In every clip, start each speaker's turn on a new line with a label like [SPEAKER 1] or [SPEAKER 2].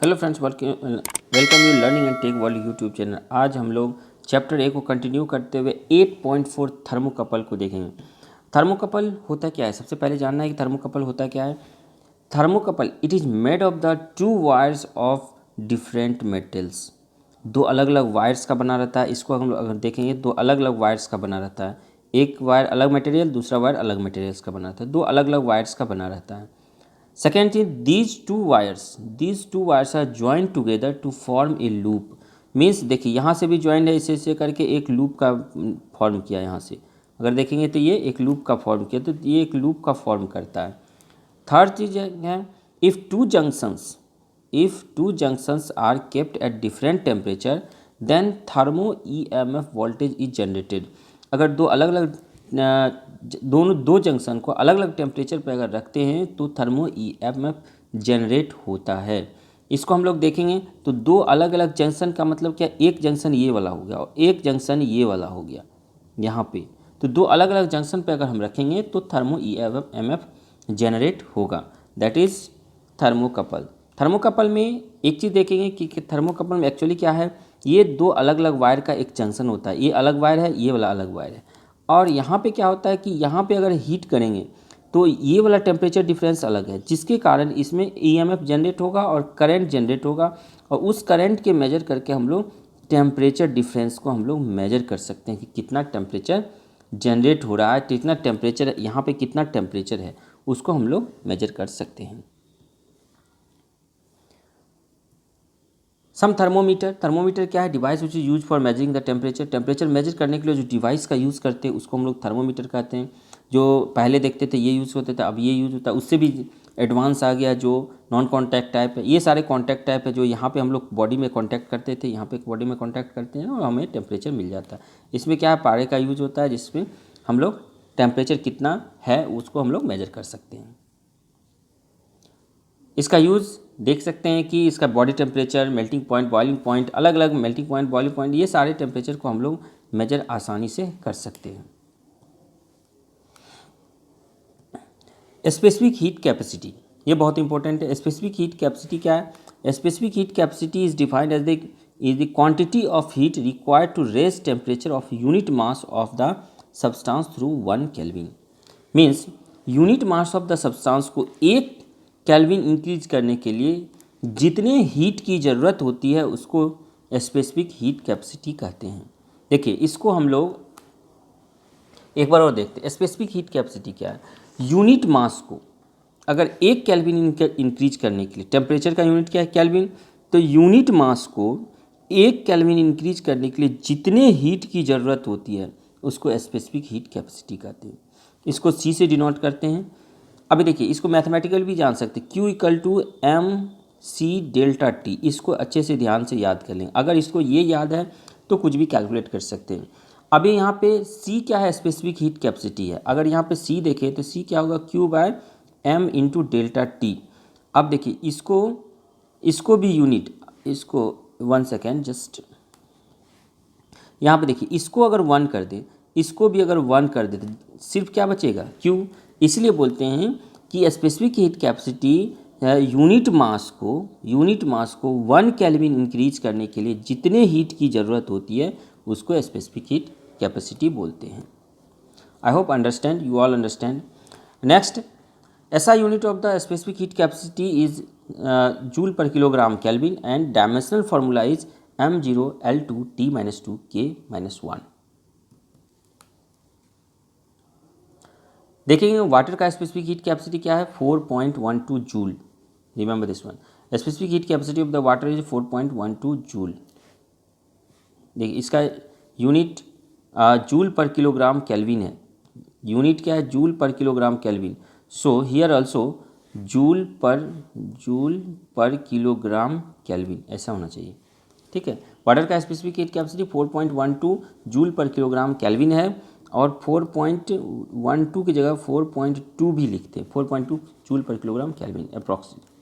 [SPEAKER 1] Hello friends, welcome you learning and tech world YouTube channel. आज हम लोग chapter ए को कंटिन्यू करते हुए 8.4 थर्मोकपल को देखेंगे। थर्मोकपल होता क्या है, सबसे पहले जानना है कि थर्मोकपल होता क्या है। Thermocouple it is made of the two wires of different metals. दो अलग अलग वायर्स का बना रहता है। इसको हम लोग अगर देखेंगे, दो अलग अलग वायर्स का बना रहता है। एक वायर अलग मटेरियल, दूसरा वायर अलग मटेरियल्स का बना रहता है। दो अलग अलग वायर्स का बना रहता है। Second thing, these two wires are joined together to form a loop. Means देखिए, यहाँ से भी ज्वाइंट है, इसे करके एक लूप का फॉर्म किया। यहाँ से अगर देखेंगे तो ये एक लूप का फॉर्म किया, तो ये एक लूप का फॉर्म करता है। थर्ड चीज है, if two junctions are kept at different temperature then thermo EMF voltage is generated. अगर दो जंक्शन को अलग अलग टेम्परेचर पर अगर रखते हैं तो थर्मो EMF जनरेट होता है। इसको हम लोग देखेंगे तो दो अलग अलग जंक्शन का मतलब क्या, एक जंक्शन ये वाला हो गया और एक जंक्शन ये वाला हो गया यहाँ पे। तो दो अलग अलग जंक्शन पे अगर हम रखेंगे तो थर्मो EMF जनरेट होगा, दैट इज़ थर्मोकपल। थर्मोकपल में एक चीज़ देखेंगे कि थर्मोकपल में एक्चुअली क्या है, ये दो अलग अलग वायर का एक जंक्शन होता है। ये अलग वायर है, ये वाला अलग वायर है। और यहाँ पे क्या होता है कि यहाँ पे अगर हीट करेंगे तो ये वाला टेम्परेचर डिफरेंस अलग है, जिसके कारण इसमें EMF जनरेट होगा और करंट जनरेट होगा। और उस करंट के मेजर करके हम लोग टेम्परेचर डिफरेंस को हम लोग मेजर कर सकते हैं कि कितना टेम्परेचर जनरेट हो रहा है, कितना टेम्परेचर यहाँ पे कितना टेम्परेचर है, उसको हम लोग मेजर कर सकते हैं। थर्मोमीटर क्या है, device which is use for measuring the temperature measure करने के लिए जो डिवाइस का यूज़ करते हैं उसको हम लोग थर्मोमीटर कहते हैं। जो पहले देखते थे ये यूज़ होते थे, अब ये यूज़ होता है। उससे भी एडवांस आ गया जो नॉन कॉन्टैक्ट टाइप है। ये सारे कॉन्टैक्ट टाइप है जो यहाँ पे हम लोग बॉडी में कॉन्टैक्ट करते थे, यहाँ पे बॉडी में कॉन्टैक्ट करते हैं और हमें टेम्परेचर मिल जाता है। इसमें क्या है, पारे का यूज होता है जिसमें हम लोग टेम्परेचर कितना है उसको हम लोग मेजर कर सकते हैं। इसका यूज़ देख सकते हैं कि इसका body temperature, melting point, boiling point, अलग अलग मेल्टिंग पॉइंट, बॉइलिंग पॉइंट, ये सारे टेम्परेचर को हम लोग मेजर आसानी से कर सकते हैं। स्पेसिफिक हीट कैपेसिटी, ये बहुत इंपॉर्टेंट है। स्पेसिफिक हीट कैपेसिटी क्या है? Specific heat capacity is defined as the quantity of heat required to raise temperature of unit mass of the substance through 1 kelvin. Means unit mass of the substance को 1 kelvin increase करने के लिए जितने heat की ज़रूरत होती है उसको स्पेसिफिक हीट कैपेसिटी कहते हैं। देखिए, इसको हम लोग एक बार और देखते हैं। स्पेसिफिक हीट कैपेसिटी क्या है? यूनिट मास को अगर 1 केल्विन इंक्रीज करने के लिए, टेम्परेचर का यूनिट क्या है, केल्विन, तो यूनिट मास को 1 केल्विन इंक्रीज करने के लिए जितने हीट की ज़रूरत होती है उसको स्पेसिफिक हीट कैपेसिटी कहते हैं। इसको C से डिनोट करते हैं। अभी देखिए, इसको मैथमेटिकल भी जान सकते हैं, Q = mc∆T। इसको अच्छे से ध्यान से याद कर लें। अगर इसको ये याद है तो कुछ भी कैलकुलेट कर सकते हैं। अभी यहाँ पे C क्या है, स्पेसिफिक हीट कैपेसिटी है। अगर यहाँ पे C देखें तो C क्या होगा, Q/m × ∆T। अब देखिए, इसको भी यूनिट, इसको 1 सेकेंड जस्ट, यहाँ पे देखिए, इसको अगर 1 कर दे, इसको भी अगर 1 कर दे तो सिर्फ क्या बचेगा, Q। इसलिए बोलते हैं कि specific heat capacity unit mass को 1 केल्विन इंक्रीज करने के लिए जितने हीट की ज़रूरत होती है उसको स्पेसिफिक हीट कैपेसिटी बोलते हैं। I hope understand, you all understand. Next, SI unit of the specific heat capacity is Joule/kg Kelvin and dimensional formula is m0 L2 T-2 K-1। देखेंगे वाटर का स्पेसिफिक हीट कैपेसिटी क्या है, 4.12 joule. Remember this one, specific heat capacity of the water is 4.12 joule. देखिए, इसका unit Joule/kg Kelvin है। Unit क्या है, Joule/kg Kelvin। So here also Joule/kg Kelvin ऐसा होना चाहिए, ठीक है। वाटर का specific heat capacity 4.12 Joule/kg Kelvin है और 4.12 की जगह 4.2 भी लिखते हैं, 4.2 Joule/kg Kelvin approximate.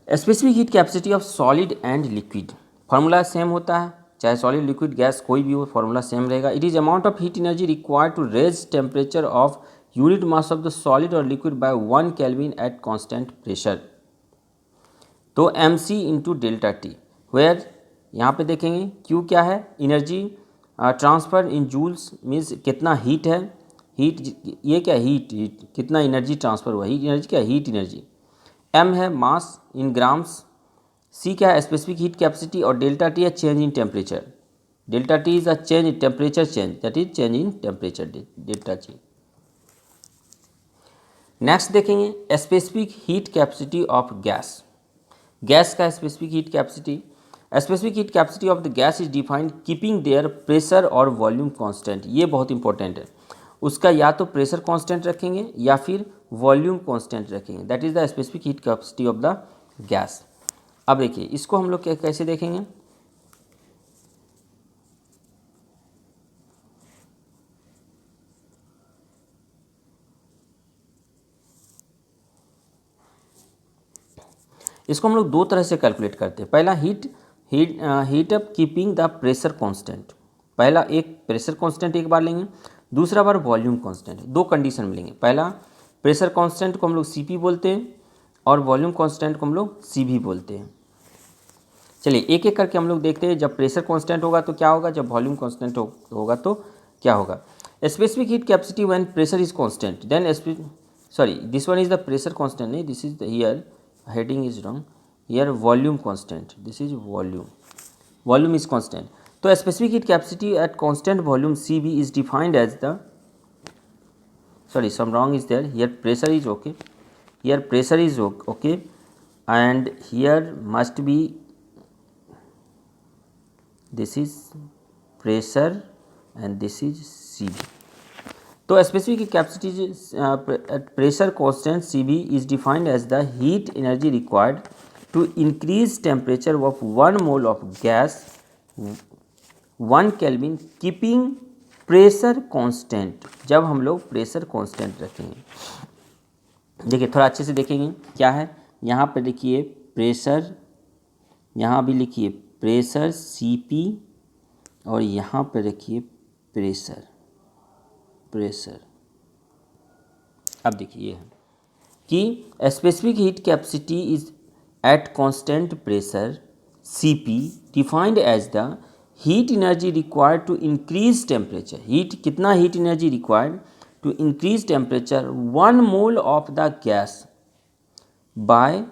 [SPEAKER 1] Specific heat capacity of solid and liquid, formula same होता है, चाहे सॉलिड, लिक्विड, गैस कोई भी हो, फार्मूला सेम रहेगा। It is amount of heat energy required to raise temperature of unit mass of the solid और liquid by 1 kelvin at constant pressure. तो M C into delta T, where यहाँ पे देखेंगे Q क्या है, energy transfer in joules means कितना heat है, heat ये क्या हीट कितना एनर्जी ट्रांसफर हुआ, हीट एनर्जी क्या, हीट एनर्जी। एम है मास इन ग्राम्स, सी क्या है स्पेसिफिक हीट कैपेसिटी, और डेल्टा टी है change in temperature. Delta T is a change in temperature change, that is change in temperature delta T. Next देखेंगे specific heat capacity of gas. Gas का specific heat capacity, specific heat capacity of the gas is defined keeping their pressure और volume constant. ये बहुत important है, उसका या तो pressure constant रखेंगे या फिर वॉल्यूम कांस्टेंट रखेंगे, that is the specific heat capacity of the gas. अब देखिए इसको हम लोग कैसे देखेंगे, इसको हम लोग दो तरह से कैलकुलेट करते हैं। पहला heat up keeping the pressure constant, पहला एक प्रेशर कांस्टेंट एक बार लेंगे, दूसरा बार वॉल्यूम कांस्टेंट, दो कंडीशन मिलेंगे। पहला प्रेशर कांस्टेंट को हम लोग सीपी बोलते हैं और वॉल्यूम कांस्टेंट को हम लोग सीवी बोलते हैं। चलिए एक एक करके हम लोग देखते हैं, जब प्रेशर कांस्टेंट होगा तो क्या होगा, जब वॉल्यूम कांस्टेंट होगा तो क्या होगा। Specific heat capacity when pressure is constant then sorry this one is the pressure constant, नहीं this is here heading is wrong, here volume constant, this is volume is constant. तो specific heat capacity at constant volume C B is defined as the, sorry some wrong is there, here pressure is okay, here pressure is okay and here must be this is pressure and this is CV. तो specific capacity at pressure constant CV is defined as the heat energy required to increase temperature of 1 mole of gas 1 Kelvin keeping pressure constant. जब हम लोग pressure constant रखेंगे, देखिए थोड़ा अच्छे से देखेंगे क्या है, यहाँ पर देखिए प्रेशर, यहाँ भी लिखिए प्रेशर सीपी और यहाँ पर रखिए प्रेशर। अब देखिए ये है कि specific heat capacity is at constant pressure CP defined as the heat energy required to increase temperature, heat कितना heat energy required to increase temperature 1 mole of the gas by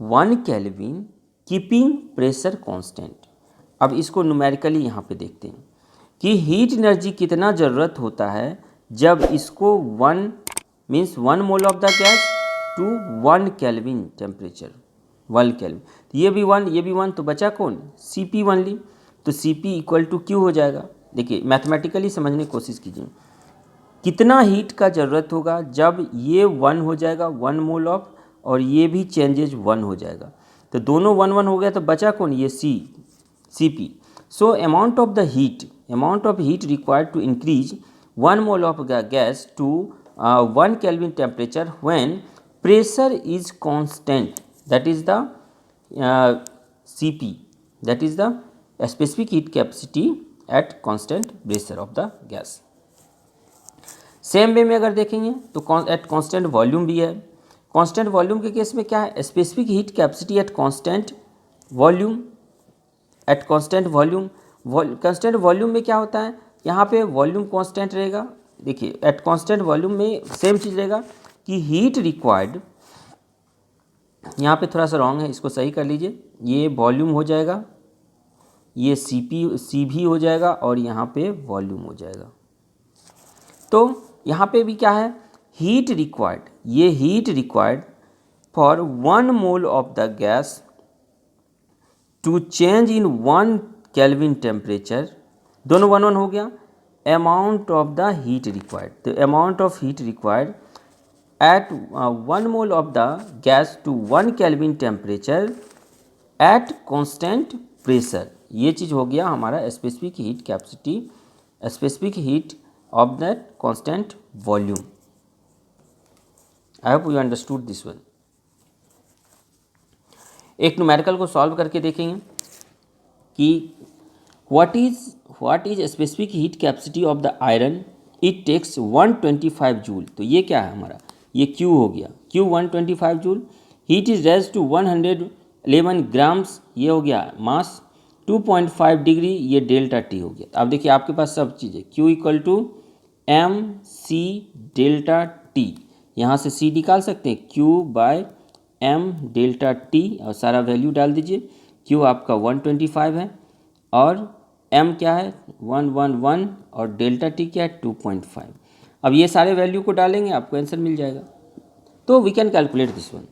[SPEAKER 1] 1 kelvin keeping pressure constant. अब इसको numerically यहाँ पे देखते हैं कि heat energy कितना ज़रूरत होता है जब इसको 1 means 1 mole of the gas to 1 kelvin temperature, 1 kelvin, ये भी 1 ये भी 1, तो बचा कौन, सी पी ओनली, तो C P equal to Q हो जाएगा। देखिए मैथमेटिकली समझने की कोशिश कीजिए, कितना हीट का ज़रूरत होगा जब ये 1 हो जाएगा 1 मोल ऑफ, और ये भी चेंजेज 1 हो जाएगा, तो दोनों 1 1 हो गया, तो बचा कौन, ये C P. So amount of the heat required to increase 1 mole of gas to 1 kelvin temperature when pressure is constant, that is the CP, that is the specific heat capacity at constant pressure of the gas। Same way में अगर देखेंगे तो eight constant volume भी है। Constant volume के case में क्या है, specific heat capacity at constant volume, eight constant volume, constant volume में क्या होता है, यहाँ पे वॉल्यूम कांस्टेंट रहेगा। देखिए एट कांस्टेंट वॉल्यूम में सेम चीज़ रहेगा कि हीट रिक्वायर्ड, यहाँ पे थोड़ा सा रॉन्ग है, इसको सही कर लीजिए, ये वॉल्यूम हो जाएगा, ये सी भी हो जाएगा और यहाँ पे वॉल्यूम हो जाएगा। तो यहाँ पे भी क्या है, हीट रिक्वायर्ड, ये heat required for 1 mole of the gas to change in 1 kelvin temperature, दोनों 1 1 हो गया। Amount of the heat required, तो amount of heat required at 1 mole of the gas to 1 Kelvin temperature at constant pressure, ये चीज़ हो गया हमारा specific heat capacity, specific heat of that constant volume. I hope you understood this one. एक numerical को solve करके देखेंगे कि what is specific heat capacity of the iron it takes 125 joule. तो ये क्या है हमारा, ये Q हो गया, Q 125 joule. Heat is raise to 111 grams, ये हो गया मास। 2.5 डिग्री, ये डेल्टा टी हो गया। अब देखिए आपके पास सब चीज़ें, Q equal to M C delta T, यहाँ से C निकाल सकते हैं, Q by M delta T, और सारा वैल्यू डाल दीजिए। Q आपका 125 है और M क्या है 111 और डेल्टा टी क्या है 2.5। अब ये सारे वैल्यू को डालेंगे, आपको आंसर मिल जाएगा। तो we can calculate this one.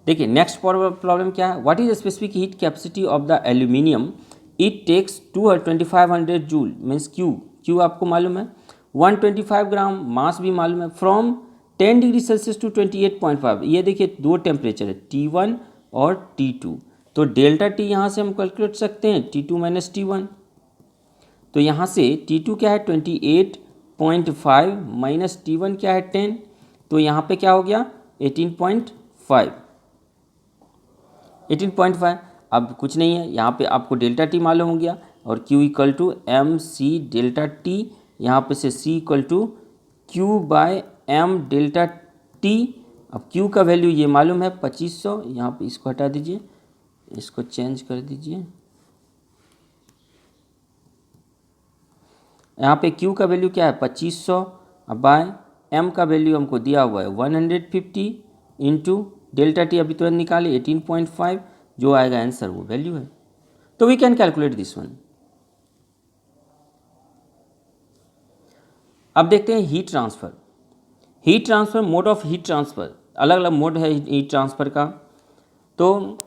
[SPEAKER 1] देखिए नेक्स्ट प्रॉब्लम क्या है, what is specific heat capacity of the aluminium, it takes 2500 joule, means Q आपको मालूम है, 125 ग्राम, मास भी मालूम है, फ्रॉम 10 डिग्री सेल्सियस टू 28.5। ये देखिए दो टेम्परेचर है, T1 और T2। तो डेल्टा टी यहाँ से हम कैलकुलेट सकते हैं, T2 माइनस T1। तो यहाँ से T2 क्या है 28.5 माइनस T1 क्या है 10, तो यहाँ पे क्या हो गया 18.5। अब कुछ नहीं है, यहाँ पे आपको डेल्टा टी मालूम हो गया, और Q equal to M C delta T, यहाँ पे से C equal to Q by M delta T. अब Q का वैल्यू ये मालूम है 2500, यहाँ पे इसको हटा दीजिए, इसको चेंज कर दीजिए, यहाँ पे Q का वैल्यू क्या है 2500, अब बाय M का वैल्यू हमको दिया हुआ है 150 इंटू डेल्टा टी अभी तुरंत निकाले 18.5, जो आएगा आंसर वो वैल्यू है। तो we can calculate this one. अब देखते हैं heat transfer mode of heat transfer, अलग अलग मोड है हीट ट्रांसफ़र का। तो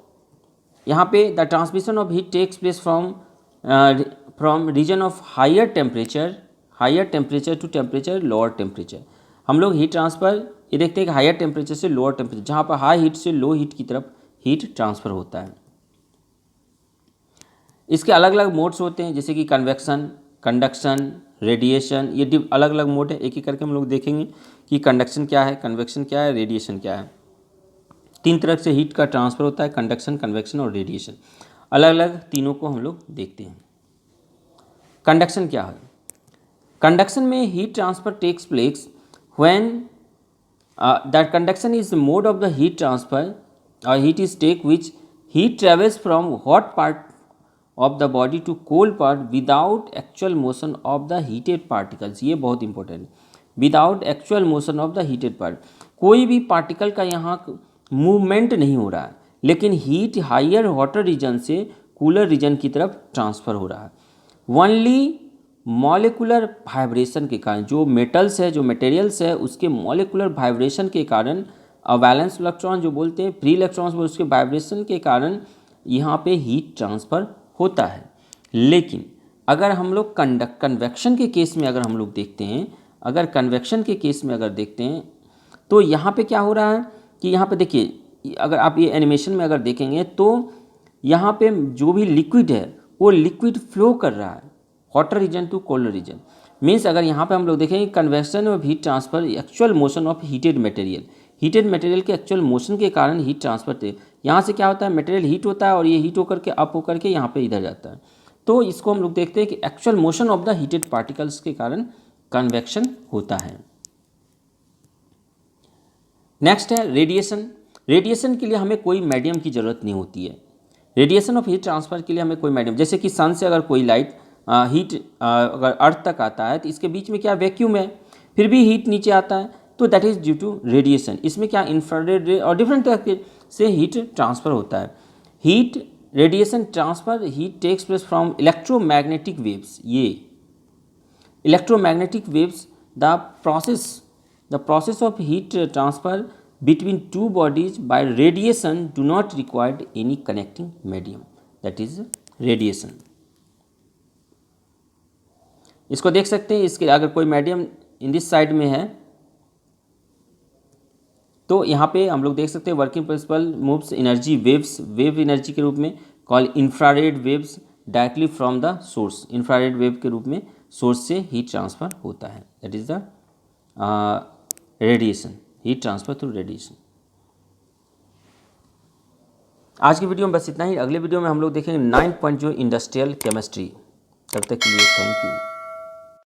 [SPEAKER 1] यहाँ पे the transmission of heat takes place from region of higher temperature to temperature lower temperature. हम लोग हीट ट्रांसफ़र ये देखते हैं कि हायर टेम्परेचर से लोअर टेम्परेचर, जहाँ पर हाई हीट से लो हीट की तरफ हीट ट्रांसफ़र होता है। इसके अलग अलग मोड्स होते हैं, जैसे कि कन्वेक्शन, कंडक्शन, रेडिएशन, ये अलग अलग मोड है। एक एक करके हम लोग देखेंगे कि कंडक्शन क्या है, कन्वेक्शन क्या है, रेडिएशन क्या है। तीन तरह से हीट का ट्रांसफ़र होता है, कंडक्शन, कन्वेक्शन और रेडिएशन। अलग अलग तीनों को हम लोग देखते हैं। कंडक्शन क्या है, कंडक्शन में heat transfer takes place when that conduction is mode of the heat transfer और heat is take which heat travels from hot part of the body to cold part without actual motion of the heated particles. ये बहुत important है, without actual motion of the heated part. कोई भी particle का यहाँ movement नहीं हो रहा है, लेकिन हीट हायर वाटर रीजन से कूलर रीजन की तरफ ट्रांसफ़र हो रहा है। ओनली मॉलिकुलर वाइब्रेशन के कारण, जो मेटल्स है, जो मटेरियल्स है, उसके मॉलिकुलर वाइब्रेशन के कारण, वैलेंस इलेक्ट्रॉन जो बोलते हैं, फ्री इलेक्ट्रॉन्स, उसके वाइब्रेशन के कारण यहाँ पे हीट ट्रांसफ़र होता है। लेकिन अगर हम लोग कन्वेक्शन के केस में अगर हम लोग देखते हैं, अगर कन्वेक्शन के केस में अगर देखते हैं, तो यहाँ पे क्या हो रहा है कि यहाँ पे देखिए, अगर आप ये एनिमेशन में अगर देखेंगे तो यहाँ पे जो भी लिक्विड है वो लिक्विड फ्लो कर रहा है water region to cold region. Means अगर यहाँ पे हम लोग देखेंगे convection of heat transfer actual motion of heated material के एक्चुअल मोशन के कारण हीट ट्रांसफर थे। यहाँ से क्या होता है, मटेरियल हीट होता है और ये हीट होकर के अप होकर के यहाँ पे इधर जाता है। तो इसको हम लोग देखते हैं कि actual motion of the heated particles के कारण कन्वेक्शन होता है। नेक्स्ट है रेडिएशन के लिए हमें कोई मीडियम की ज़रूरत नहीं होती है। रेडिएशन ऑफ हीट ट्रांसफ़र के लिए हमें कोई मीडियम, जैसे कि सन से अगर कोई लाइट हीट अगर अर्थ तक आता है तो इसके बीच में क्या वैक्यूम है, फिर भी हीट नीचे आता है, तो that is due to radiation. इसमें क्या इंफ्रारेड रे और डिफरेंट तरह से हीट ट्रांसफ़र होता है। Heat radiation transfer heat takes place from electromagnetic waves. ये electromagnetic waves the process of heat transfer between two bodies by radiation do not require any connecting medium, that is radiation। इसको देख सकते हैं, इसके अगर कोई मीडियम इन दिस साइड में है तो यहाँ पे हम लोग देख सकते हैं working principle moves energy wave energy के रूप में call infrared waves directly from the source. Infrared wave के रूप में सोर्स से हीट ट्रांसफ़र होता है, that is the radiation, heat transfer through radiation. आज की वीडियो में बस इतना ही। अगले वीडियो में हम लोग देखेंगे 9.0 इंडस्ट्रियल केमिस्ट्री। तब तक के लिए थैंक यू।